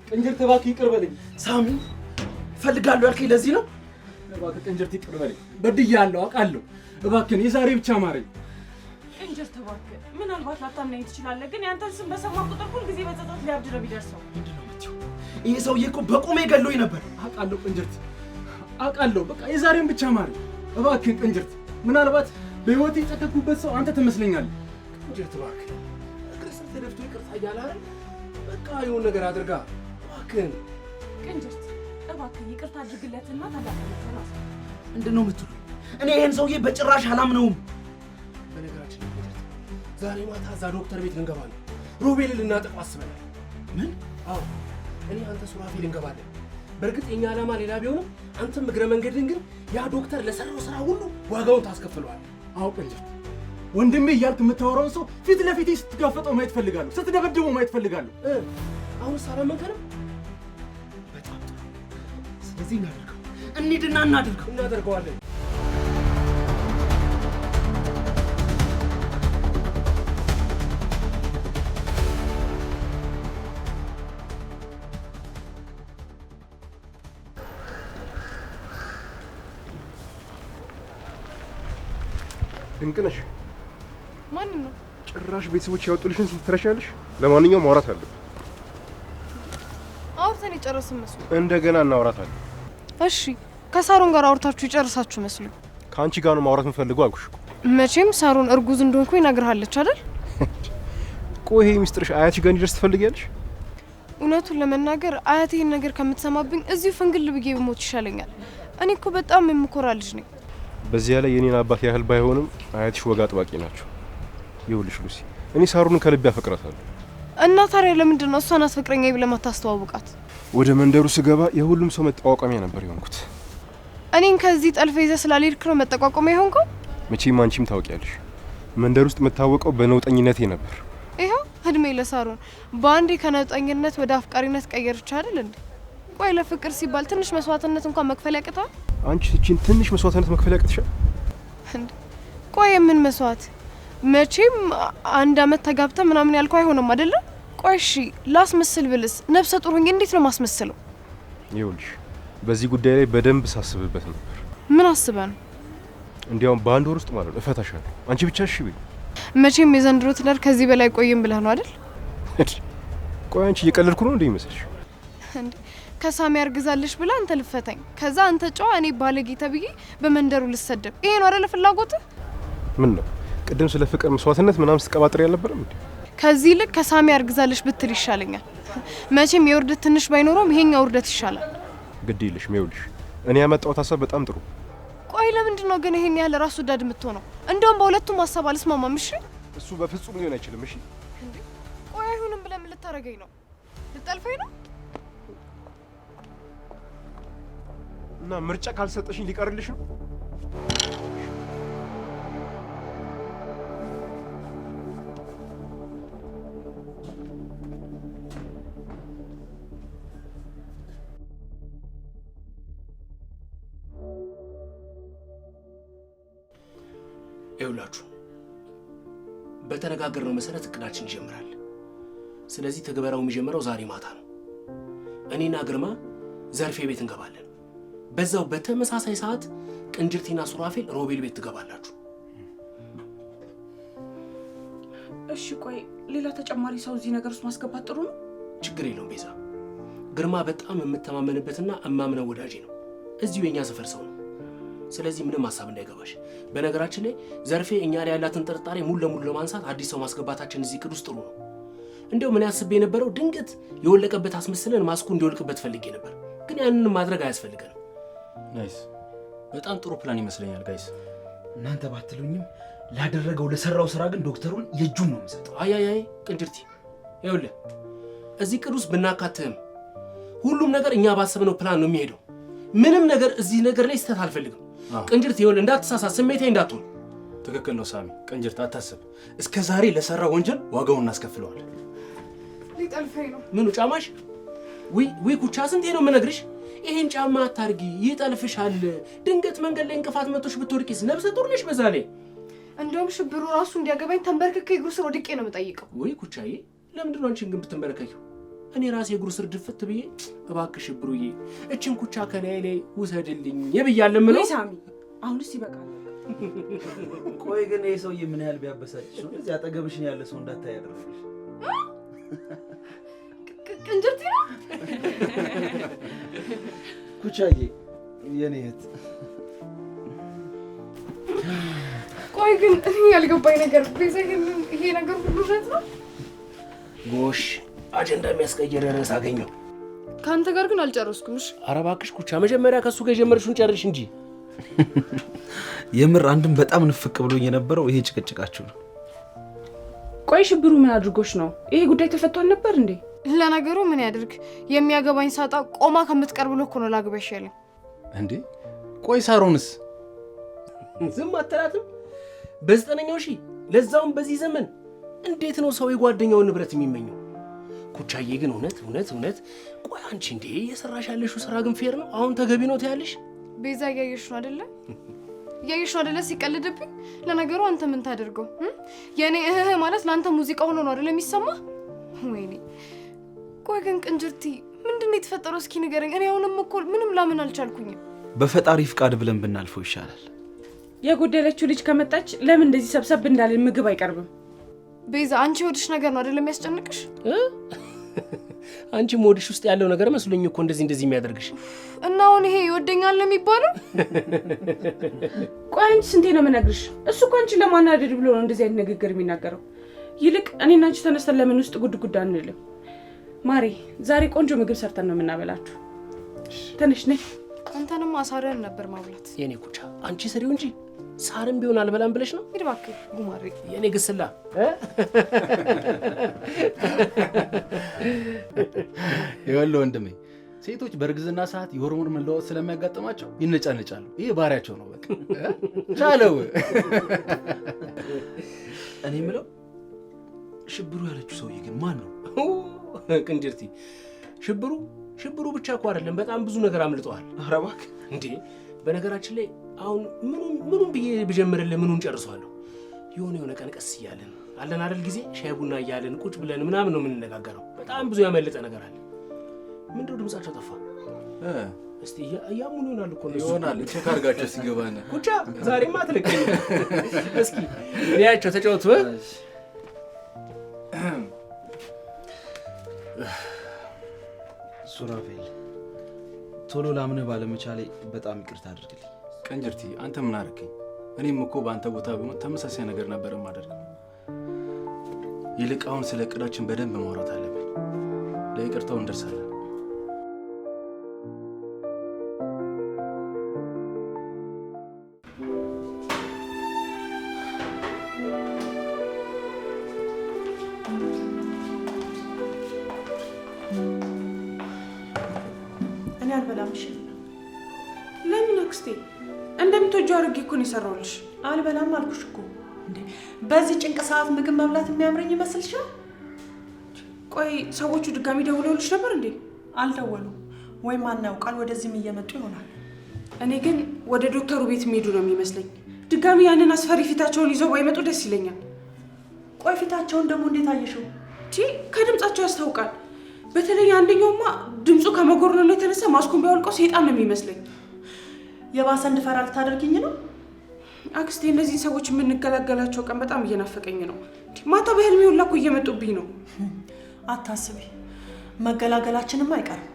ቅንጅርት እባክህ ይቅር በለኝ። ሳሚ ፈልጋለሁ ያልከኝ ለዚህ ነው? እባክህ ቅንጅርት ይቅር በለኝ። በድያለሁ አውቃለሁ። እባክህን የዛሬ ብቻ ማረኝ። ቅንጅርት እባክህ ምናልባት ላታምነኝ ትችላለህ፣ ግን ያንተን ስም በሰማ ቁጥር ሁልጊዜ በጸጸት ሊያብድ ነው የሚደርሰው። ምንድን ነው የምትይው? ይሄ ሰውዬ እኮ በቁሜ ገሎኝ ነበር። አውቃለሁ ቅንጅርት አውቃለሁ። በቃ የዛሬን ብቻ ማረኝ እባክህን ቅንጅርት። ምናልባት በህይወቴ የጨከኩበት ሰው አንተ ትመስለኛለህ። ቅንጅርት እባክህ እግር ስር ተደፍቶ ይቅርታ እያለ አይደል? በቃ የሆነ ነገር አድርጋ እባክህን። ቅንጅርት እባክህ ይቅርታ አድርግለትና ታላቅነትን አስ ምንድን ነው የምትሉ? እኔ ይሄን ሰውዬ በጭራሽ አላምነውም። በነገራችን ላይ ቅንጅርት ዛሬ ማታ እዛ ዶክተር ቤት ልንገባ ነው። ሮቤል ልናጠፋው አስበናል። ምን? አዎ እኔ አንተ ሱራፌል እንገባለን። በእርግጥ የኛ ዓላማ ሌላ ቢሆንም አንተም እግረ መንገድን ግን ያ ዶክተር ለሰራው ስራ ሁሉ ዋጋውን ታስከፍለዋል። አዎ ቅንጅርት ወንድሜ እያልክ የምታወራውን ሰው ፊት ለፊት ስትጋፈጠው ማየት ፈልጋለሁ፣ ስትደበድበው ማየት ፈልጋለሁ። አሁን ሳላመንከንም በጣም ጥሩ። ስለዚህ እንሂድና እናደርገዋለን። ድንቅነሽ ማን ነው? ጭራሽ ቤተሰቦች ያወጡልሽን ትረሻለሽ። ለማንኛውም ማውራት አለብን። አውርተን የጨረስን መስሎ እንደገና እናውራታለን። እሺ ከሳሮን ጋር አውርታችሁ የጨረሳችሁ መስሎ። ከአንቺ ጋር ነው ማውራት የምፈልገው አልኩሽ እኮ። መቼም ሳሮን እርጉዝ እንደሆንኩ ይነግርሃለች አይደል? ቆይ ይሄ ሚስጥርሽ አያትሽ ጋር እንዲደርስ ትፈልጊያለሽ? እውነቱን ለመናገር አያቴ ይህን ነገር ከምትሰማብኝ እዚሁ ፍንግል ብዬ ብሞት ይሻለኛል። እኔ እኮ በጣም የምኮራ ልጅ ነኝ። በዚያ ላይ የኔን አባት ያህል ባይሆንም አያትሽ ወግ አጥባቂ ናቸው። ይኸውልሽ ሉሲ፣ እኔ ሳሩንን ከልቤ አፈቅራታለሁ። እና ታዲያ ለምንድን ነው እሷን አስፈቅረኛ ብለህ ማታስተዋውቃት? ወደ መንደሩ ስገባ የሁሉም ሰው መጠቋቋሚያ ነበር የሆንኩት። እኔን ከዚህ ጠልፈ ይዘህ ስላልሄድክ ነው መጠቋቋሚያ የሆንከው? መቼም አንቺም ታውቂያለሽ፣ መንደር ውስጥ የምታወቀው በነውጠኝነቴ ነበር። ይኸው እድሜ ለሳሮን በአንዴ ከነውጠኝነት ወደ አፍቃሪነት ቀየርች አይደል እንዴ? ቆይ ለፍቅር ሲባል ትንሽ መስዋዕትነት እንኳን መክፈል ያቅታል? አንቺ እቺን ትንሽ መስዋዕትነት መክፈል ያቅትሻል እንዴ? ቆይ ምን መስዋዕት? መቼም አንድ አመት ተጋብተ ምናምን ያልከው አይሆንም አይደለ? ቆይ እሺ ላስመስል ብልስ ነፍሰ ጡር ሆኜ እንዴት ነው ማስመስለው? ይኸውልሽ በዚህ ጉዳይ ላይ በደንብ ሳስብበት ነበር። ምን አስበህ ነው? እንዲያውም በአንድ ወር ውስጥ ማለት ነው እፈታሻለሁ። አንቺ ብቻ እሺ በይ። መቼም የዘንድሮ ትዳር ከዚህ በላይ ቆይም ብለህ ነው አይደል? ቆይ አንቺ እየቀለድኩ ነው እንዴ ይመስልሽ? እንዴ ከሳሚ ያርግዛለሽ ብላ አንተ ልፈታኝ፣ ከዛ አንተ ጨዋ እኔ ባለጌ ተብዬ በመንደሩ ልሰደብ። ይሄ ነው አይደል ፍላጎትህ? ምን ነው ቅድም ስለ ፍቅር መስዋዕትነት ምናምን ስትቀባጥሪ አልነበረም እንዴ? ከዚህ ልክ ከሳሚ ያርግዛለሽ ብትል ይሻለኛል። መቼም የውርደት ትንሽ ባይኖረውም ይሄኛው ውርደት ይሻላል። ግድ የለሽም። ይኸውልሽ እኔ ያመጣሁት ሀሳብ በጣም ጥሩ። ቆይ ለምንድን ነው ግን ይሄን ያህል ራስ ወዳድ የምትሆነው? እንደውም በሁለቱም ሀሳብ አልስማማም። እሺ እሱ በፍጹም ሊሆን አይችልም። እሺ እንዴ ቆይ አይሁንም ብለህ ምን ልታረገኝ ነው? ልጠልፈኝ ነው? እና ምርጫ ካልሰጠሽኝ ሊቀርልሽ ነው? ይኸውላችሁ በተነጋገርነው መሰረት እቅዳችን ይጀምራል። ስለዚህ ተግበራው የሚጀምረው ዛሬ ማታ ነው። እኔና ግርማ ዘርፌ ቤት እንገባለን። በዛው በተመሳሳይ ሰዓት ቅንጅርቲና ሱራፌል ሮቤል ቤት ትገባላችሁ። እሺ ቆይ ሌላ ተጨማሪ ሰው እዚህ ነገር ውስጥ ማስገባት ጥሩ ነው? ችግር የለውም ቤዛ። ግርማ በጣም የምተማመንበትና እማምነው ወዳጄ ነው። እዚሁ የኛ ሰፈር ሰው ነው። ስለዚህ ምንም ሐሳብ እንዳይገባሽ። በነገራችን ላይ ዘርፌ እኛ ላይ ያላትን ጥርጣሬ ሙሉ ለሙሉ ለማንሳት አዲስ ሰው ማስገባታችን እዚህ ቅድ ውስጥ ጥሩ ነው። እንደው ምን ያስብ የነበረው ድንገት የወለቀበት አስመስለን ማስኩ እንዲወልቅበት ፈልጌ ነበር፣ ግን ያንን ማድረግ አያስፈልገንም። ናይስ፣ በጣም ጥሩ ፕላን ይመስለኛል ጋይስ። እናንተ ባትሉኝም ላደረገው ለሰራው ስራ ግን ዶክተሩን የእጁን ነው የምሰጠው። አይ ቅንጅርቲ፣ ይኸውልህ እዚህ ቅድ ውስጥ ብናካትህም ሁሉም ነገር እኛ ባሰብነው ፕላን ነው የሚሄደው። ምንም ነገር እዚህ ነገር ላይ ስተት አልፈልግም። ቅንጅርቲ ይኸውልህ እንዳትሳሳት፣ ስሜቴ እንዳትሆን። ትክክል ነው ሳሚ። ቅንጅርት አታስብ፣ እስከ ዛሬ ለሰራው ወንጀል ዋጋውን እናስከፍለዋለን። ሊጠልፈኝ ነው። ምኑ ጫማሽ? ወይ ኩቻ፣ ስንቴ ነው የምነግርሽ? ይሄን ጫማ አታርጊ፣ ይጠልፍሻል። ድንገት መንገድ ላይ እንቅፋት መቶሽ ብትወድቂስ? ነብሰ ጡር ነሽ በዛ ላይ። እንደውም ሽብሩ ራሱ እንዲያገባኝ ተንበርክኬ እግሩ ስር ወድቄ ነው የምጠይቀው። ወይ ኩቻዬ፣ ለምንድን ነው አንቺን ግን ብትንበረከኪው? እኔ ራሴ እግሩ ስር ድፍት ብዬ እባክሽ ሽብሩዬ እችን ኩቻ ከላይ ላይ ውሰድልኝ የብያለሁ ምለው። ሳሚ አሁንስ ይበቃል። ቆይ ግን ይሄ ሰውዬ ምን ያህል ቢያበሳጭሽ ነው እዚህ አጠገብሽ ያለ ሰው እንዳታይ ያደረገሽ? ቅንጅርቲ ነው ኩቻዬ የኔ እህት። ቆይ ግን እኔ ያልገባኝ ነገር ቤዛ ግን ይሄ ነገር ሁሉ እውነት ነው? ጎሽ አጀንዳ የሚያስቀየር ርዕስ አገኘው። ከአንተ ጋር ግን አልጨረስኩም። እሺ ኧረ እባክሽ ኩቻ መጀመሪያ ከሱ ጋር የጀመርሽውን ጨርሽ እንጂ። የምር አንድም በጣም ንፍቅ ብሎኝ የነበረው ይሄ ጭቅጭቃችሁ ነው። ቆይ ሽብሩ ምን አድርጎሽ ነው? ይሄ ጉዳይ ተፈቷል ነበር እንዴ? ለነገሩ ምን ያድርግ የሚያገባኝ ሳጣ ቆማ ከምትቀር ብሎ እኮ ነው ላግባሽ ያለኝ። እንዴ ቆይ ሳሮንስ ዝም አትላትም? በ9ኛው ሺህ ለዛውም በዚህ ዘመን እንዴት ነው ሰው የጓደኛውን ንብረት የሚመኘው? ኩቻዬ ግን እውነት ቆይ አንቺ እንዴ እየሰራሽ ያለሽው ስራ ግን ፌር ነው? አሁን ተገቢ ነው ትያለሽ? ቤዛ እያየሽ ነው አይደለ? ሲቀልድብኝ። ለነገሩ አንተ ምን ታደርገው? የኔ እህ ማለት ለአንተ ሙዚቃ ሆኖ ነው አይደለ የሚሰማ? ወይኔ ቆይ ግን ቅንጅርቲ ምንድነው የተፈጠረው? እስኪ ንገረኝ። እኔ አሁንም እኮ ምንም ላምን አልቻልኩኝም። በፈጣሪ ፍቃድ ብለን ብናልፈው ይሻላል። የጎደለችው ልጅ ከመጣች ለምን እንደዚህ ሰብሰብ እንዳለን ምግብ አይቀርብም? ቤዛ አንቺ ወድሽ ነገር ነው አይደለም የሚያስጨንቅሽ? አንቺ ሞድሽ ውስጥ ያለው ነገር መስሎኝ እኮ እንደዚህ የሚያደርግሽ። እና አሁን ይሄ ይወደኛል ነው የሚባለው? ቆይ አንቺ ስንቴ ነው የምነግርሽ? እሱ እኮ አንቺን ለማናደድ ብሎ ነው እንደዚህ አይነት ንግግር የሚናገረው። ይልቅ እኔና አንቺ ተነስተን ለምን ውስጥ ጉድ አንልም? ማሪ ዛሬ ቆንጆ ምግብ ሰርተን ነው የምናበላችሁ። ተነሽ ነይ። አንተንም አሳረን ነበር ማብላት። የኔ ኩቻ አንቺ ስሪው እንጂ ሳርም ቢሆን አልበላም ብለሽ ነው? ሂድ እባክህ ጉማሬ። የኔ ግስላ ይኸውልህ ወንድሜ፣ ሴቶች በእርግዝና ሰዓት የሆርሞን መለዋወጥ ስለሚያጋጥማቸው ይነጫነጫሉ። ይሄ ባህሪያቸው ነው። በቃ ቻለው። እኔ የምለው ሽብሩ ያለችው ሰውዬ ግን ማን ነው? ቅንጅርቲ ሽብሩ ብቻ እኮ አይደለም፣ በጣም ብዙ ነገር አምልጠዋል። ኧረ እባክህ እንዴ! በነገራችን ላይ አሁን ምኑን ብዬ ብጀምርልህ ምኑን ጨርሰዋለሁ? የሆነ ቀን ቀስ እያለን አለን አይደል ጊዜ ሻይ ቡና እያለን ቁጭ ብለን ምናምን ነው የምንነጋገረው። በጣም ብዙ ያመለጠ ነገር አለ። ምንድነው ድምጻቸው ጠፋ? እስቲ ያሙን ይሆናል እኮ ነው ይሆናል። ቼክ አድርጋቸው ሲገባና ኩቻ ዛሬማ አትለቀኝ። እስኪ ያቸው ተጫወቱ። ሱራፌል ቶሎ ላምነህ ባለመቻሌ በጣም ይቅርታ አድርግልኝ። ቅንጅርቲ አንተ ምን አደረከኝ? እኔም እኮ በአንተ ቦታ ብሆን ተመሳሳይ ነገር ነበር የማደርገው። ይልቅ አሁን ስለ እቅዳችን በደንብ ማውራት አለብን። ለይቅርታው እንደርሳለን። እኔ አልበላም። እሺ ለምን አክስቴ? እንደምትወጂው አድርጌ እኮ ነው የሰራሁልሽ። አልበላም አልኩሽ እኮ። እንዴ በዚህ ጭንቅ ሰዓት ምግብ መብላት የሚያምረኝ ይመስልሻል? ቆይ ሰዎቹ ድጋሚ ደውለውልሽ ነበር እንዴ? አልደወሉም። ወይ ማን ያውቃል፣ ወደዚህም እየመጡ ይሆናል። እኔ ግን ወደ ዶክተሩ ቤት የሚሄዱ ነው የሚመስለኝ። ድጋሚ ያንን አስፈሪ ፊታቸውን ይዘው ባይመጡ ደስ ይለኛል። ቆይ ፊታቸውን ደግሞ እንዴት አየሽው? ከድምጻቸው ያስታውቃል። በተለይ አንደኛውማ ድምፁ ከመጎርነኑ የተነሳ ማስኩን ቢያወልቀው ሰይጣን ነው የሚመስለኝ። የባሰ እንድፈራ ልታደርጊኝ ነው? አክስቴ እነዚህን ሰዎች የምንገላገላቸው ቀን በጣም እየናፈቀኝ ነው። ማታ በህልሜ ሁላ እኮ እየመጡብኝ ነው። አታስቢ፣ መገላገላችንም አይቀርም።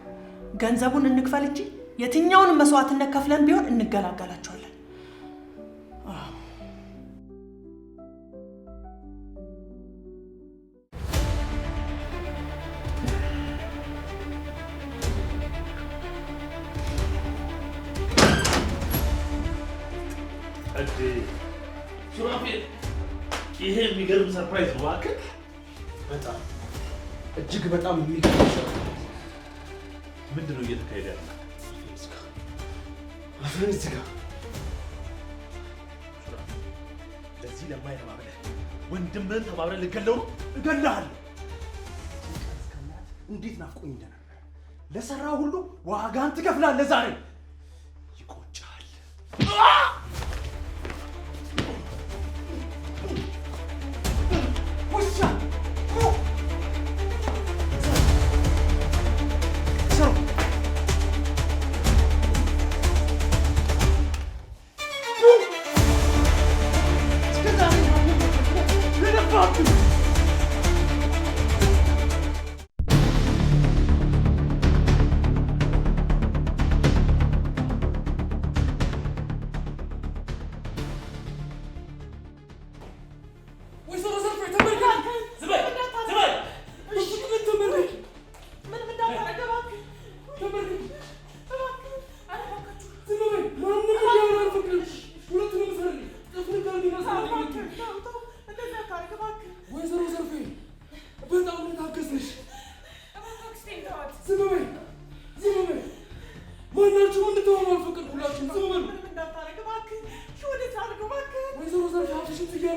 ገንዘቡን እንክፈል እንጂ የትኛውንም መስዋዕትነት ከፍለን ቢሆን እንገላገላቸዋለን። ሱራፌል ይሄ የሚገርም ሰርፕራይዝ ነው። እባክህ በጣም እጅግ በጣም የሚገርም ሰርፕራይዝ። ምንድን ነው እየተካሄደ ያለው? አፍረን እዚህ ጋር ለዚህ ለማይረባ ብለህ ወንድምህን ተባብረን ልገለው ነው? እገልሃለሁ። እንዴት ናፍቆኝ እንደነበር ለሰራ ሁሉ ዋጋን ትከፍላለህ። ዛሬ ይቆጫል።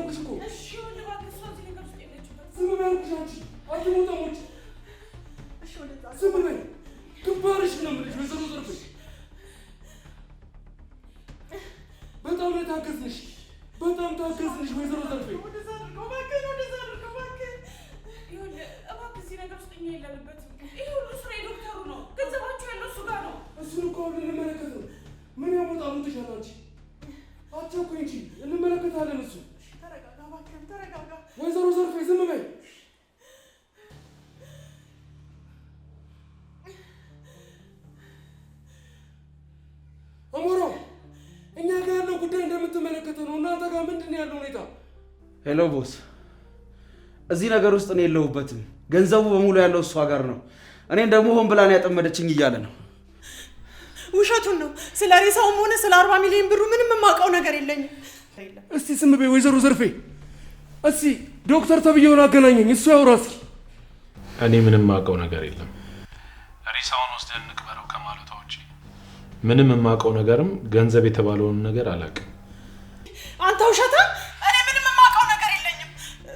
አልኩሽ እኮ። ዝም በይ አልኩሽ አንቺ አትሞጣሞች። ዝም በይ ግንባርሽ ነው የምልሽ ወይዘሮ ዘርፌ። በጣም ነው ታገዝንሽ፣ በጣም ታገዝንሽ ወይዘሮ ዘርፌ። እሱን እኮ አሁን እንመለከት ነው። ምን ያሞጣሉ ትሻላችሁ? አትቸኩይ እንጂ እንመለከታለን። እሱ ወይዘሮ ዘርፌ ዝም በይ። አሞራው እኛ ጋር ያለው ጉዳይ እንደምትመለከተው ነው። እናንተ ጋር ምንድን ነው ያለው ሁኔታ? ሄሎ ቦስ፣ እዚህ ነገር ውስጥ እኔ የለሁበትም። ገንዘቡ በሙሉ ያለው እሷ ጋር ነው። እኔን ደግሞ ሆን ብላን ያጠመደችኝ እያለ ነው። ውሸቱን ነው። ስለ ሬሳውም ሆነ ስለ 40 ሚሊዮን ብሩ ምንም የማውቀው ነገር የለኝም። እስቲ ዝም በይ ወይዘሮ ዘርፌ። እስቲ ዶክተር ተብዬውን አገናኘኝ፣ እሱ ያውራ እስኪ። እኔ ምንም የማውቀው ነገር የለም። ሬሳውን ወስደን እንቅበረው ከማለቷ ውጪ ምንም የማውቀው ነገርም ገንዘብ የተባለውን ነገር አላውቅም። አንተ ውሸታ! እኔ ምንም የማውቀው ነገር የለኝም።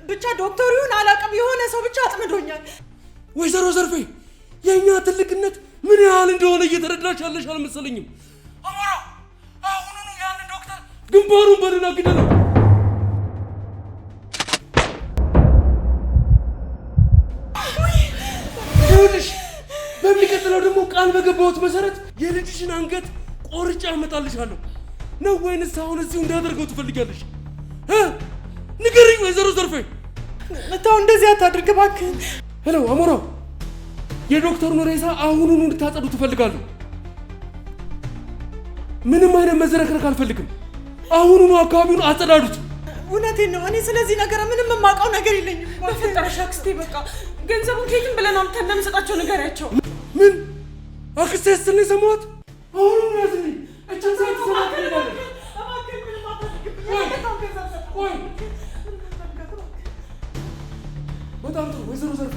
ብቻ ዶክተሩ ይሁን አላውቅም፣ የሆነ ሰው ብቻ አጥምዶኛል። ወይዘሮ ዘርፌ የእኛ ትልቅነት ምን ያህል እንደሆነ እየተረዳሽ ያለሽ አልመሰለኝም። አሞራው አሁኑኑ ያንን ዶክተር ግንባሩን በልና ግደለው። ይኸውልሽ በሚቀጥለው ደግሞ ቃል በገባሁት መሰረት የልጅሽን አንገት ቆርጬ አመጣልሻለሁ። ነው ወይንስ አሁን እዚሁ እንዳደርገው ትፈልጊያለሽ? ንገሪኝ ወይዘሮ ዘርፌ። ተው፣ እንደዚህ አታድርግ እባክህ። ሄሎ አሞራው፣ የዶክተሩን ሬሳ አሁኑኑ እንድታጸዱ ትፈልጋለሁ። ምንም አይነት መዘረክረክ አልፈልግም። አሁኑኑ አካባቢውን አጸዳዱት። እውነቴን ነው። እኔ ስለዚህ ነገር ምንም የማውቀው ነገር የለኝም። በፈጠረሽ አክስቴ፣ በቃ ገንዘቡን ከየትም ብለን አምጥተን እንደምንሰጣቸው ንገሪያቸው። ምን አክስቴ ስትል ነው የሰማሁት? አሁኑኑ ያዝልኝ። እችን ሰዓት ሰማት ትሄዳለች። ቆይ በጣም ጥሩ ወይዘሮ ዘርፌ፣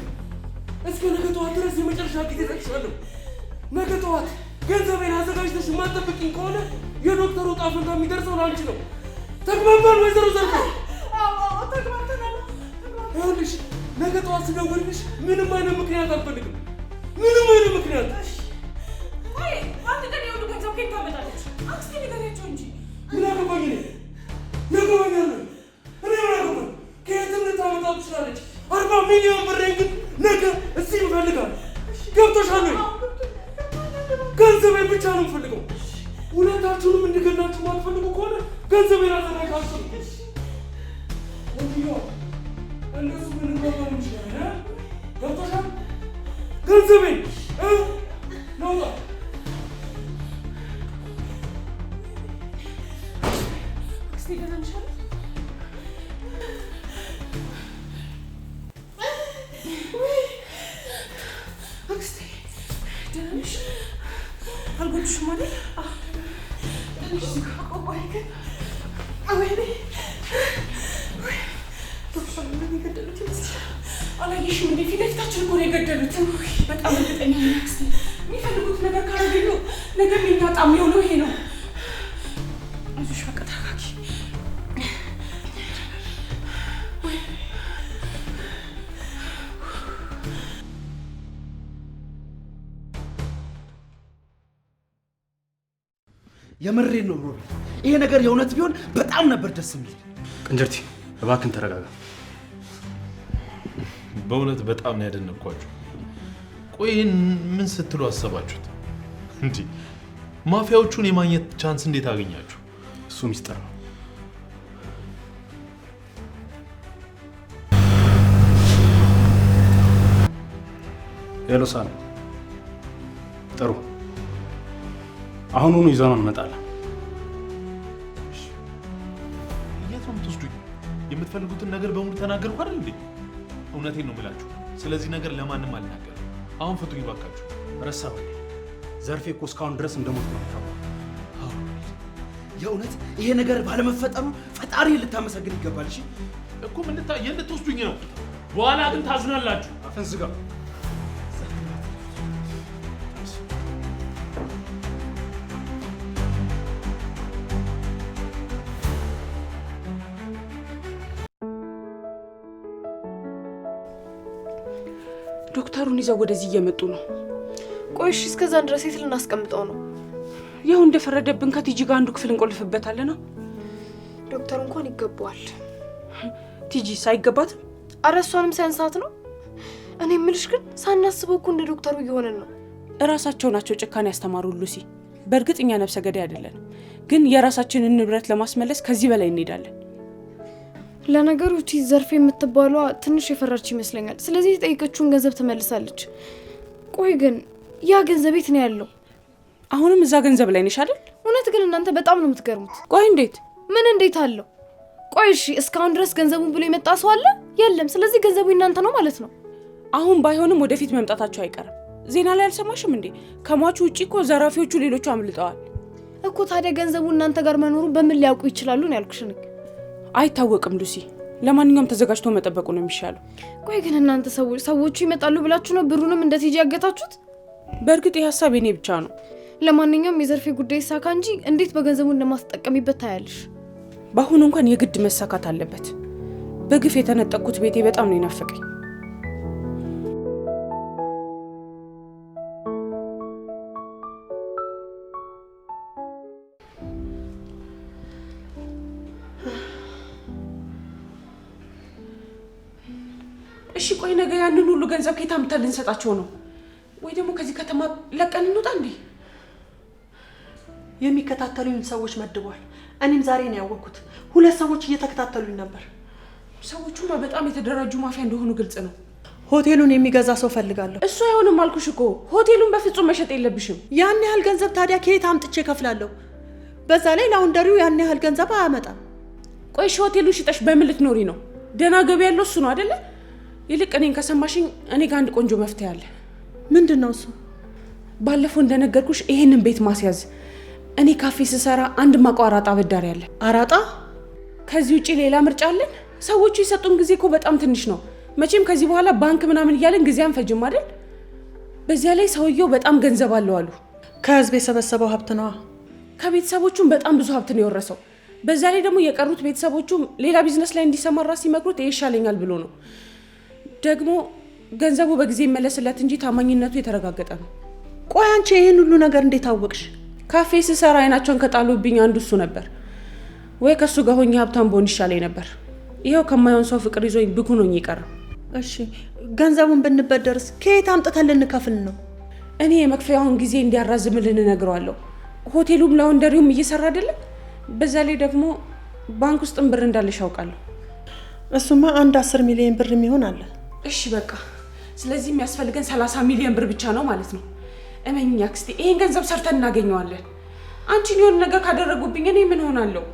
እስከ ነገ ጠዋት ድረስ የመጨረሻ ጊዜ ጠቅሻለሁ። ነገ ጠዋት ገንዘቤን አዘጋጅተሽ የማትጠብቂኝ ከሆነ የዶክተሩ ዕጣ ፈንታ የሚደርሰው ለአንቺ ነው። ተግባባን ወይዘሮ ዘርፌ? ተግባብተናል። ይኸውልሽ ነገ ጠዋት ስደውልልሽ ምንም አይነት ምክንያት አልፈልግም። ምንም አይነት ምክንያት። አንድ ቀን የሁሉ ገንዘብ ከየት ታመጣለች? አክስቴ ንገሪያቸው እንጂ። ምን አገባኝ እኔ? ያገባኛል። እኔ ምን አገባኝ? ከየትም ልታመጣ ትችላለች። 40 ሚሊዮን ብሬን ግን ነገ እዚህ እንፈልጋለን። ገብቶሻል ወይ? ገንዘቤን ብቻ ነው የምፈልገው። ሁለታችሁንም እንድገላችሁ ማትፈልጉ ከሆነ ገንዘቤን አዘጋጅታችሁ ወዲያ እነሱ ምን እንደሆነ ይችላል። ገብቶሻል? ገንዘቤን ነው አክስቴ ገዛንሻለሁ። አክስቴ ደህና ነሽ? አልጎድሽም አይደል? የገደሉት ይመስላል። አላየሽም እንዴ? ፊት ለፊታችን እኮ ነው የገደሉት። በጣም እርግጠኛ ነኝ አክስቴ። የሚፈልጉት ነገር ካላገኙ ነገር የኛ ዕጣ የሚሆነው ይሄ ነው። አይዞሽ በቃ ተረጋጊ። የምሬን ነው ሮቢ። ይሄ ነገር የእውነት ቢሆን በጣም ነበር ደስ የሚል። ቅንጅርቲ እባክን ተረጋጋ። በእውነት በጣም ነው ያደነቅኳችሁ። ቆይ ምን ስትሉ አሰባችሁት? እንዴ ማፊያዎቹን የማግኘት ቻንስ እንዴት አገኛችሁ? እሱ ሚስጥር ነው። ሄሎ ሳሚ፣ ጥሩ። አሁኑኑ ይዘነው እንመጣለን። የት ነው የምትወስዱኝ? የምትፈልጉትን ነገር በሙሉ ተናገርኩ አይደል እንዴ? እውነቴን ነው የምላችሁ። ስለዚህ ነገር ለማንም አልናገርም። አሁን ፍቱኝ ባካችሁ። ረሳው። ዘርፌ እኮ እስካሁን ድረስ እንደሞት ነው የምታውቀው። የእውነት ይሄ ነገር ባለመፈጠሩ ፈጣሪ ልታመሰግን ይገባል። እሺ እኮ ምን ልትወስዱኝ ነው? በኋላ ግን ታዝናላችሁ። አፈን ዝጋ። ዶክተሩን ይዘው ወደዚህ እየመጡ ነው። ቆይሽ እስከዛ ድረስ የት ልናስቀምጠው ነው? ያው እንደፈረደብን ከቲጂ ጋር አንዱ ክፍል እንቆልፍበታለን ነው። ዶክተሩ እንኳን ይገባዋል። ቲጂ ሳይገባትም አረሷንም ሳያንሳት ነው። እኔ የምልሽ ግን ሳናስበው እኮ እንደ ዶክተሩ እየሆነን ነው። እራሳቸው ናቸው ጭካኔ ያስተማሩ ሉሲ። በእርግጥ እኛ ነፍሰ ገዳይ አይደለን፣ ግን የራሳችንን ንብረት ለማስመለስ ከዚህ በላይ እንሄዳለን። ለነገሩ እቺ ዘርፌ የምትባሏ ትንሽ የፈራች ይመስለኛል። ስለዚህ የጠየቀችውን ገንዘብ ትመልሳለች። ቆይ ግን ያ ገንዘብ የት ነው ያለው? አሁንም እዛ ገንዘብ ላይ ነሽ አይደል? እውነት ግን እናንተ በጣም ነው የምትገርሙት። ቆይ እንዴት? ምን እንዴት አለው? ቆይ እሺ እስካሁን ድረስ ገንዘቡን ብሎ የመጣ ሰው አለ? የለም። ስለዚህ ገንዘቡ እናንተ ነው ማለት ነው። አሁን ባይሆንም ወደፊት መምጣታቸው አይቀርም። ዜና ላይ አልሰማሽም እንዴ? ከሟቹ ውጪ እኮ ዘራፊዎቹ ሌሎቹ አምልጠዋል እኮ። ታዲያ ገንዘቡ እናንተ ጋር መኖሩ በምን ሊያውቁ ይችላሉ ነው ያልኩሽ። አይታወቅም ሉሲ። ለማንኛውም ተዘጋጅቶ መጠበቁ ነው የሚሻለው። ቆይ ግን እናንተ ሰዎቹ ይመጣሉ ብላችሁ ነው ብሩንም እንደ ቲጂ ያገታችሁት? በእርግጥ ይህ ሀሳብ የኔ ብቻ ነው። ለማንኛውም የዘርፌ ጉዳይ ሳካ እንጂ እንዴት በገንዘቡ እንደማትጠቀሚበት ታያለሽ። በአሁኑ እንኳን የግድ መሳካት አለበት። በግፍ የተነጠቅኩት ቤቴ በጣም ነው የናፈቀኝ። እሺ ቆይ ነገ ያንን ሁሉ ገንዘብ ከየት አምጥተን ልንሰጣቸው ነው? ወይ ደግሞ ከዚህ ከተማ ለቀን እንውጣ እንዴ? የሚከታተሉኝ ሰዎች መድቧል። እኔም ዛሬ ነው ያወቅኩት። 2 ሰዎች እየተከታተሉኝ ነበር። ሰዎቹማ በጣም የተደራጁ ማፊያ እንደሆኑ ግልጽ ነው። ሆቴሉን የሚገዛ ሰው ፈልጋለሁ። እሱ አይሆንም አልኩሽ እኮ። ሆቴሉን በፍጹም መሸጥ የለብሽም። ያን ያህል ገንዘብ ታዲያ ከየት አምጥቼ ከፍላለሁ? በዛ ላይ ላውንደሪው ያን ያህል ገንዘብ አያመጣም። ቆይ እሺ ሆቴሉን ሽጠሽ በምን ልትኖሪ ነው? ደህና ገቢ ያለው እሱ ነው አይደለ? ይልቅ እኔን ከሰማሽኝ እኔ ጋር አንድ ቆንጆ መፍትሄ አለ። ምንድን ነው እሱ? ባለፈው እንደነገርኩሽ ይሄንን ቤት ማስያዝ። እኔ ካፌ ስሰራ አንድ ማቋራጣ አበዳሪ አለ። አራጣ? ከዚህ ውጪ ሌላ ምርጫ አለን? ሰዎቹ የሰጡን ጊዜ እኮ በጣም ትንሽ ነው። መቼም ከዚህ በኋላ ባንክ ምናምን እያለን ጊዜ አንፈጅም አይደል? በዚያ ላይ ሰውየው በጣም ገንዘብ አለው አሉ። ከህዝብ የሰበሰበው ሀብት ነዋ። ከቤተሰቦቹም በጣም ብዙ ሀብት ነው የወረሰው። በዛ ላይ ደግሞ የቀሩት ቤተሰቦቹም ሌላ ቢዝነስ ላይ እንዲሰማራ ሲመክሩት ይሄ ይሻለኛል ብሎ ነው። ደግሞ ገንዘቡ በጊዜ ይመለስለት እንጂ ታማኝነቱ የተረጋገጠ ነው። ቆይ አንቺ ይሄን ሁሉ ነገር እንዴት አወቅሽ? ካፌ ስሰራ አይናቸውን ከጣሉብኝ አንዱ እሱ ነበር። ወይ ከሱ ጋር ሆኜ ሀብታም ብሆን ይሻለኝ ነበር። ይኸው ከማይሆን ሰው ፍቅር ይዞኝ ብኩን ሆኜ ቀረሁ። እሺ ገንዘቡን ብንበደርስ ከየት አምጥተን ልንከፍል ነው? እኔ የመክፈያውን ጊዜ እንዲያራዝምልን እነግረዋለሁ። ሆቴሉም ላውንደሪውም እየሰራ አይደለም። በዛ ላይ ደግሞ ባንክ ውስጥም ብር እንዳለሽ አውቃለሁ። እሱማ አንድ 10 ሚሊዮን ብር የሚሆን አለ። እሺ በቃ ስለዚህ የሚያስፈልገን 30 ሚሊዮን ብር ብቻ ነው ማለት ነው። እመኚኝ አክስቴ፣ ይሄን ገንዘብ ሰርተን እናገኘዋለን። አንቺን የሆነ ነገር ካደረጉብኝ እኔ ምን ሆናለሁ?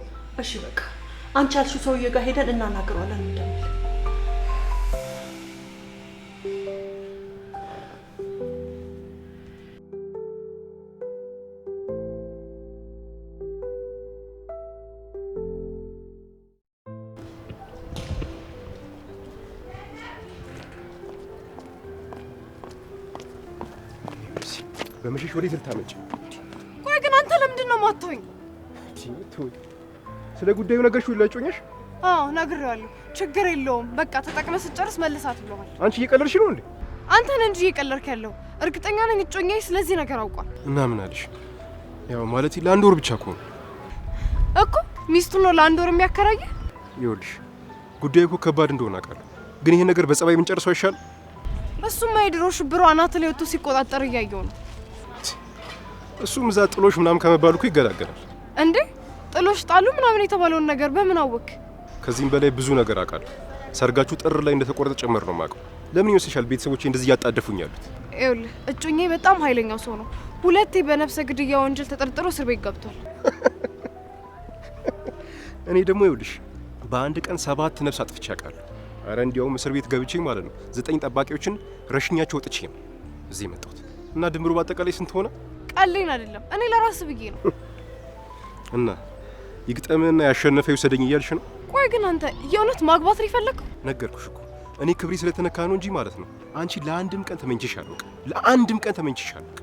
እሺ በቃ አንቺ ያልሽው ሰውዬ ጋር ሄደን እናናግረዋለን እንደሚል። በመሸሽ ወዴት ልታመጪ? ቆይ ግን አንተ ለምንድን ነው የማትተውኝ? ስለ ጉዳዩ ነገርሽው ለጮኛሽ? አዎ ነግሬዋለሁ። ችግር የለውም በቃ ተጠቅመህ ስትጨርስ መልሳት ብለዋል። አንቺ እየቀለድሽ ነው እንዴ? አንተ ነህ እንጂ እየቀለድክ ያለው። እርግጠኛ ነኝ እጮኛዬ ስለዚህ ነገር አውቋል። እና ምን አለሽ? ያው ማለት ለአንድ ወር ብቻ እኮ ነው እኮ። ሚስቱን ነው ለአንድ ወር የሚያከራየ? ይኸውልሽ ጉዳዩ እኮ ከባድ እንደሆነ አውቃለሁ፣ ግን ይሄን ነገር በጸባይ ብንጨርሰው አይሻል? እሱማ የድሮ ሽብሩ አናት ላይ ወጥቶ ሲቆጣጠር እያየው ነው። እሱም እዛ ጥሎሽ ምናምን ከመባሉ እኮ ይገላገላል እንዴ። ጥሎሽ ጣሉ ምናምን የተባለውን ነገር በምን አወቅ? ከዚህም በላይ ብዙ ነገር አውቃለሁ። ሰርጋችሁ ጥር ላይ እንደተቆረጠ ጭምር ነው የማውቀው። ለምን ይመስልሻል ቤተሰቦቼ እንደዚህ እያጣደፉኝ ያሉት? ይኸውልህ እጮኛዬ በጣም ኃይለኛው ሰው ነው። 2 በነፍሰ ግድያ ወንጀል ተጠርጥሮ እስር ቤት ገብቷል። እኔ ደግሞ ይኸውልሽ በአንድ ቀን 7 ነፍስ አጥፍቼ አውቃለሁ። አረ እንዲያውም እስር ቤት ገብቼ ማለት ነው 9 ጠባቂዎችን ረሽኛቸው ወጥቼ ነው እዚህ የመጣሁት። እና ድምሩ በአጠቃላይ ስንት ሆነ? ቀልኝ አይደለም፣ እኔ ለራስ ብዬ ነው። እና ይግጠምና ያሸነፈ ይውሰደኝ እያልሽ ነው? ቆይ ግን አንተ የእውነት ማግባት ነው የፈለግከው? ነገርኩሽ እኮ እኔ ክብሬ ስለተነካ ነው እንጂ ማለት ነው። አንቺ ለአንድም ቀን ተመኝቼሽ አልወቅ፣ ለአንድም ቀን ተመኝቼሽ አልወቅ።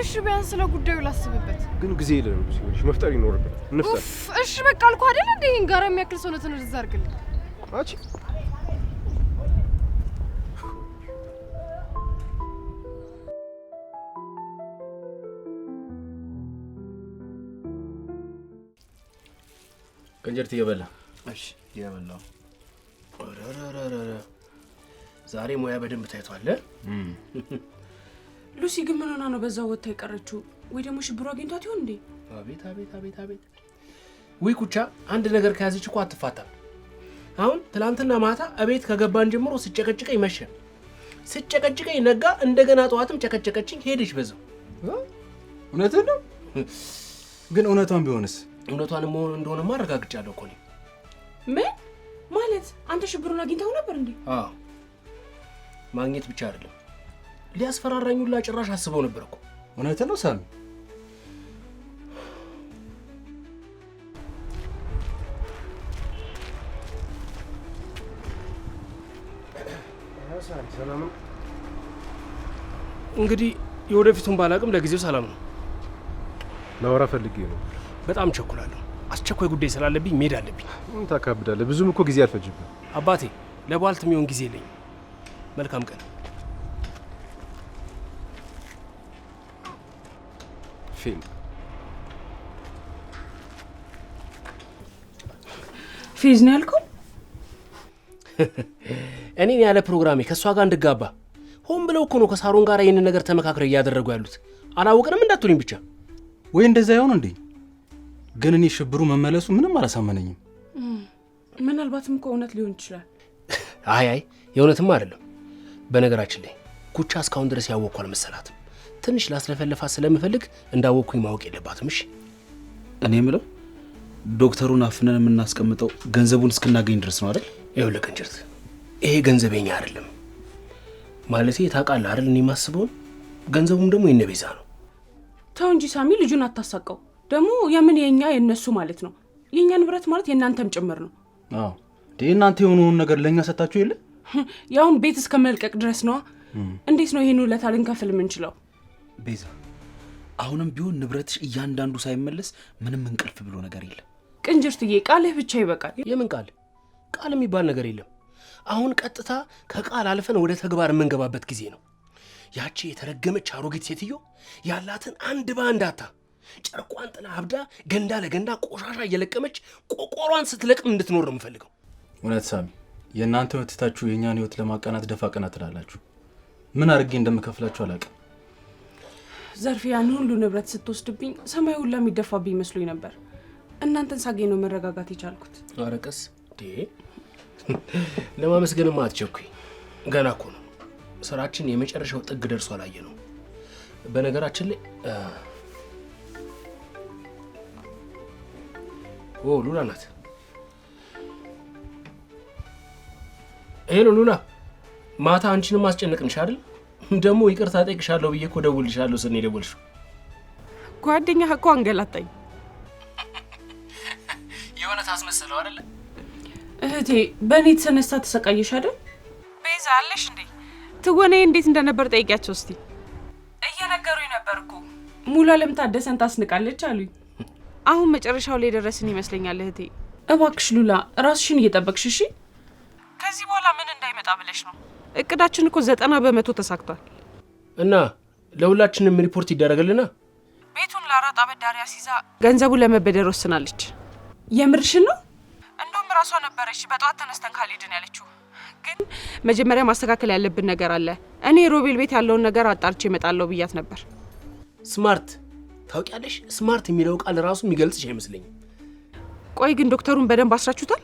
እሺ ቢያንስ ስለ ጉዳዩ ላስብበት። ግን ጊዜ የለንም ሲሆንሽ መፍጠር ይኖርብናል። እንፍጠር። እሺ በቃ አልኩህ አይደል እንዴ? ይሄን ጋር የሚያክል ሰውነትን ወደዛ አድርግልኝ። አንቺ ቅንጅርት እየበላ እሺ፣ እየበላሁ። ዛሬ ሙያ በደንብ ታይቷል። ሉሲ ግን ምን ሆና ነው በዛው ወጥታ የቀረችው? ወይ ደግሞ ሽብሩ አግኝቷት ይሆን እንዴ? አቤት አቤት አቤት አቤት! ወይ ኩቻ አንድ ነገር ከያዘች እኮ አትፋታም። አሁን ትላንትና ማታ እቤት ከገባን ጀምሮ ስጨቀጭቀኝ መሸ፣ ስጨቀጭቀኝ ነጋ፣ እንደገና ጠዋትም ጨቀጨቀችኝ፣ ሄደች በዛው። እውነትህን ነው? ግን እውነቷን ቢሆንስ? እውነቷን መሆን እንደሆነ ማረጋግጫለሁ እኮ። ምን ማለት? አንተ ሽብሩን አግኝተው ነበር እንዴ? አዎ፣ ማግኘት ብቻ አይደለም ሊያስፈራራኝ ሁላ ጭራሽ አስበው ነበር እኮ። እውነትህን ነው ሳሚ? ሰላም። እንግዲህ የወደፊቱን ባላቅም ለጊዜው ሰላም ነው። ላወራ ፈልጌ ነው። በጣም ቸኩላለሁ። አስቸኳይ ጉዳይ ስላለብኝ መሄድ አለብኝ። ምን ታካብዳለህ? ብዙም እኮ ጊዜ አልፈጅብህ። አባቴ ለቧልት የሚሆን ጊዜ የለኝም። መልካም ቀን። ፊልም ፊዝ ነው ያልከው? እኔን ያለ ፕሮግራሜ ከእሷ ጋር እንድጋባ ሆን ብለው እኮ ነው ከሳሮን ጋር ይህንን ነገር ተመካክረው እያደረጉ ያሉት። አላወቅንም እንዳትሉኝ ብቻ። ወይ እንደዛ ይሆን እንዴ? ግን እኔ ሽብሩ መመለሱ ምንም አላሳመነኝም። ምናልባትም እኮ እውነት ሊሆን ይችላል። አይ የእውነትም አይደለም። በነገራችን ላይ ኩቻ እስካሁን ድረስ ያወቅኩ አልመሰላትም። ትንሽ ላስለፈለፋት ስለምፈልግ እንዳወቅኩኝ ማወቅ የለባትም። እሺ እኔ የምለው ዶክተሩን አፍነን የምናስቀምጠው ገንዘቡን እስክናገኝ ድረስ ነው አይደል? ይኸውልህ ቅንጅርት፣ ይሄ ገንዘበኛ አይደለም ማለቴ ታውቃለህ አይደል? እኔ የማስበውን ገንዘቡም ደግሞ የእነ ቤዛ ነው። ተው እንጂ ሳሚ፣ ልጁን አታሳቀው። ደግሞ የምን የኛ የነሱ ማለት ነው? የኛ ንብረት ማለት የእናንተም ጭምር ነው። አዎ እናንተ የሆነውን ነገር ለእኛ ሰጣችሁ የለ? ያውን ቤት እስከ መልቀቅ ድረስ ነዋ። እንዴት ነው ይሄን ውለታ ልንከፍል የምንችለው? ቤዛ፣ አሁንም ቢሆን ንብረትሽ እያንዳንዱ ሳይመለስ ምንም እንቅልፍ ብሎ ነገር የለም። ቅንጅርትዬ፣ ቃልህ ብቻ ይበቃል። የምን ቃል? ቃል የሚባል ነገር የለም። አሁን ቀጥታ ከቃል አልፈን ወደ ተግባር የምንገባበት ጊዜ ነው። ያቺ የተረገመች አሮጊት ሴትዮ ያላትን አንድ በአንድ አታ ጨርቋን ጥላ አብዳ ገንዳ ለገንዳ ቆሻሻ እየለቀመች ቆቆሯን ስትለቅም እንድትኖር ነው የምፈልገው። እውነት ሳሚ፣ የእናንተ ህይወት ትታችሁ የእኛን ህይወት ለማቃናት ደፋ ቀና ትላላችሁ። ምን አድርጌ እንደምከፍላችሁ አላውቅም። ዘርፌ ያን ሁሉ ንብረት ስትወስድብኝ ሰማይ ሁላ የሚደፋብኝ መስሎኝ ነበር። እናንተን ሳገኝ ነው መረጋጋት የቻልኩት። ኧረ ቀስ ለማመስገንማ አትቸኩኝ። ገና እኮ ነው። ስራችን የመጨረሻው ጥግ ደርሶ አላየ ነው። በነገራችን ላይ ሉላ ናት። ሄሎ ሉላ፣ ማታ አንቺንም አስጨነቅንሽ አይደል? ደግሞ ይቅርታ ጠይቅሻለሁ ብዬ እኮ ደውልልሻለሁ ስል ነው የደወልሽው። ጓደኛህ እኮ አንገላታኝ። የሆነ ታስመስለው አይደለ? እህቴ በእኔ የተነሳ ተሰቃየሽ አይደል? ቤዛ አለሽ እንዴ? ትወናዬ እንዴት እንደነበር ጠይቂያቸው እስቲ። እየነገሩኝ ነበር እኮ ሙሉ አለም ታደሰን ታስንቃለች አሉኝ። አሁን መጨረሻው ላይ ደረስን ይመስለኛል። እህቴ እባክሽ ሉላ ራስሽን እየጠበቅሽ እሺ። ከዚህ በኋላ ምን እንዳይመጣ ብለሽ ነው? እቅዳችን እኮ 90% ተሳክቷል። እና ለሁላችንም ሪፖርት ይደረግልና ቤቱን ለአራጣ አበዳሪ አስይዛ ገንዘቡ ለመበደር ወስናለች። የምርሽን ነው? እንደውም ራሷ ነበረች በጠዋት ተነስተን ካልሄድን ያለችው። ግን መጀመሪያ ማስተካከል ያለብን ነገር አለ። እኔ ሮቤል ቤት ያለውን ነገር አጣርቼ እመጣለሁ ብያት ነበር። ስማርት ታውቂያለሽ? ስማርት የሚለው ቃል ራሱ የሚገልጽሽ አይመስለኝም። ቆይ ግን ዶክተሩን በደንብ አስራችሁታል?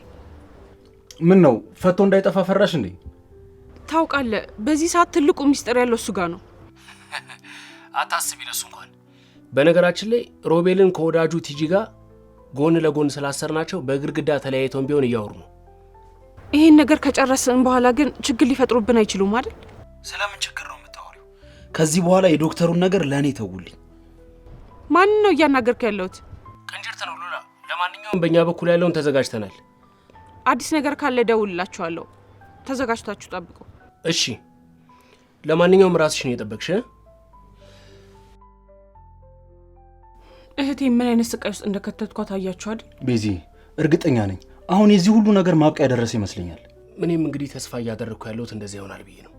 ምን ነው ፈቶ እንዳይጠፋ ፈራሽ እንዴ? ታውቃለህ፣ በዚህ ሰዓት ትልቁ ሚስጥር ያለው እሱ ጋር ነው። አታስቢ ለሱ እንኳን። በነገራችን ላይ ሮቤልን ከወዳጁ ቲጂ ጋር ጎን ለጎን ስላሰርናቸው በግድግዳ ተለያይተውን ቢሆን እያወሩ ነው። ይሄን ነገር ከጨረስን በኋላ ግን ችግር ሊፈጥሩብን አይችሉም አይደል? ስለምን ችግር ነው የምታወሪው? ከዚህ በኋላ የዶክተሩን ነገር ለእኔ ተውልኝ። ማንን ነው እያናገርክ ያለሁት? ቅንጅርት ነው ሉላ። ለማንኛውም በእኛ በኩል ያለውን ተዘጋጅተናል። አዲስ ነገር ካለ ደውልላችኋለሁ። ተዘጋጅታችሁ ጠብቁ። እሺ። ለማንኛውም ራስሽን እየጠበቅሽ። እህቴ ምን አይነት ስቃይ ውስጥ እንደከተትኳት አያችሁ አይደል? ቤዚ፣ እርግጠኛ ነኝ አሁን የዚህ ሁሉ ነገር ማብቂያ ደረሰ ይመስለኛል። እኔም እንግዲህ ተስፋ እያደረግኩ ያለሁት እንደዚህ ይሆናል ብዬ ነው።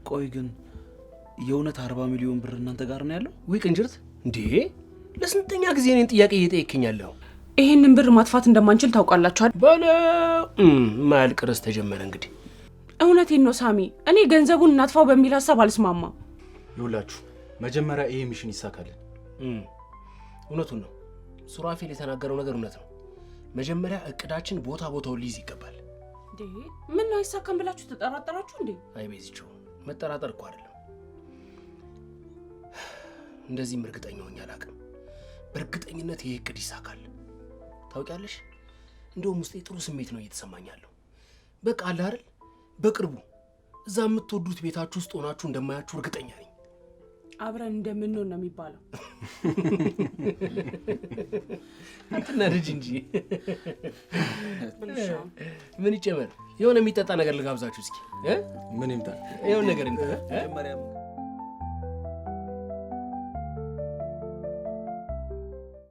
ቆይ ግን የእውነት 40 ሚሊዮን ብር እናንተ ጋር ነው ያለው? ወይ ቅንጅርት እንዴ! ለስንተኛ ጊዜ እኔን ጥያቄ እየጠየቅኝ ያለሁ? ይሄንን ብር ማጥፋት እንደማንችል ታውቃላችኋል። ማያልቅ ርዕስ ተጀመረ እንግዲህ። እውነቴን ነው ሳሚ፣ እኔ ገንዘቡን እናጥፋው በሚል ሀሳብ አልስማማም። ይውላችሁ መጀመሪያ ይሄ ሚሽን ይሳካልን። እውነቱን ነው ሱራፌል የተናገረው ነገር እውነት ነው። መጀመሪያ እቅዳችን ቦታውን ሊይዝ ይገባል። ምን ነው አይሳካም ብላችሁ ተጠራጠራችሁ እንዴ? አይ ቤዚቾ መጠራጠር እኮ አይደለም፣ እንደዚህም እርግጠኛ ሆኜ አላውቅም። በእርግጠኝነት ይሄ እቅድ ይሳካል። ታውቂያለሽ፣ እንደውም ውስጤ ጥሩ ስሜት ነው እየተሰማኝ ያለው። በቃ አለ አይደል፣ በቅርቡ እዛ የምትወዱት ቤታችሁ ውስጥ ሆናችሁ እንደማያችሁ እርግጠኛ ነኝ። አብረን እንደምንሆን ነው የሚባለው። አትናደጂ እንጂ። ምን ይጨመር? የሆነ የሚጠጣ ነገር ልጋብዛችሁ እስኪ። ምን ይምጣ? የሆነ ነገር ይምጣ።